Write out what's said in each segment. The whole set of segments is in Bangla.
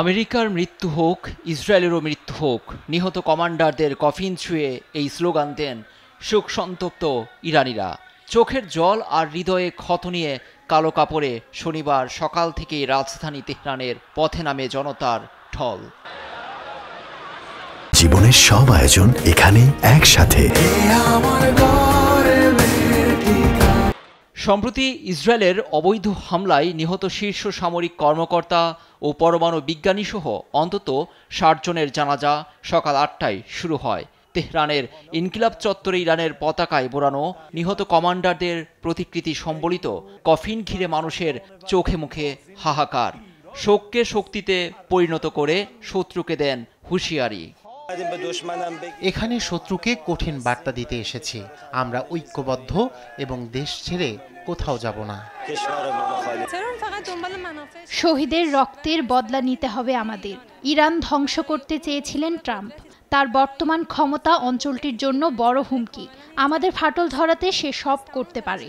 আমেরিকার মৃত্যু হোক, ইসরায়েলেরও মৃত্যু হোক, নিহত কমান্ডারদের কফিন ছুঁয়ে এই স্লোগান দেন শোক সন্তপ্ত ইরানিরা। চোখের জল আর হৃদয়ে ক্ষত নিয়ে কালো কাপড়ে শনিবার সকাল থেকেই রাজধানী তেহরানের পথে নামে জনতার ঢল। জীবনের সব আয়োজন এখানে একসাথে। সম্প্রতি ইসরায়েলের অবৈধ হামলায় নিহত শীর্ষ সামরিক কর্মকর্তা ও পরমাণু বিজ্ঞানী সহ অন্তত ৬০ জনের জানাজা সকাল ৮টায় শুরু হয়। তেহরানের ইনকিলাব চত্বরে ইরানের পতাকায় বোড়ানো নিহত কমান্ডারদের প্রতিকৃতি সম্বলিত কফিন ঘিরে মানুষের চোখে মুখে হাহাকার। শোককে শক্তিতে পরিণত করে শত্রুকে দেন হুঁশিয়ারি। এখানে শত্রুকে কঠিন বার্তা দিতে এসেছি, আমরা ঐক্যবদ্ধ এবং দেশ ছেড়ে কোথাও যাব না। শহীদের রক্তের বদলা নিতে হবে আমাদের। ইরান ধ্বংস করতে চেয়েছিলেন ট্রাম্প। তার বর্তমান ক্ষমতা অঞ্চলটির জন্য বড় হুমকি। আমাদের ফাটল ধরাতে সে সব করতে পারে।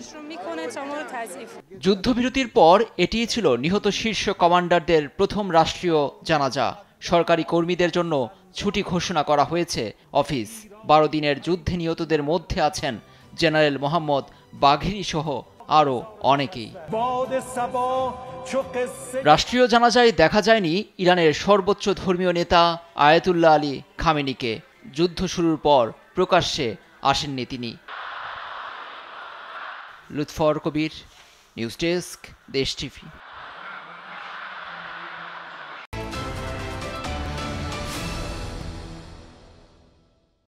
যুদ্ধবিরতির পর এটিই ছিল নিহত শীর্ষ কমান্ডারদের প্রথম রাষ্ট্রীয় জানাজা। সরকারি কর্মীদের জন্য ছুটি ঘোষণা করা হয়েছে অফিস। ১২ দিনের যুদ্ধে নিহতদের মধ্যে আছেন জেনারেল মোহাম্মদ বাঘেরি সহ আরও অনেকেই। রাষ্ট্রীয় জানাজায় দেখা যায়নি ইরানের সর্বোচ্চ ধর্মীয় নেতা আয়াতুল্লাহ আলী খামেনিকে। যুদ্ধ শুরুর পর প্রকাশ্যে আসেননি তিনি। লুৎফর কবির, নিউজ ডেস্ক, দেশ টিভি।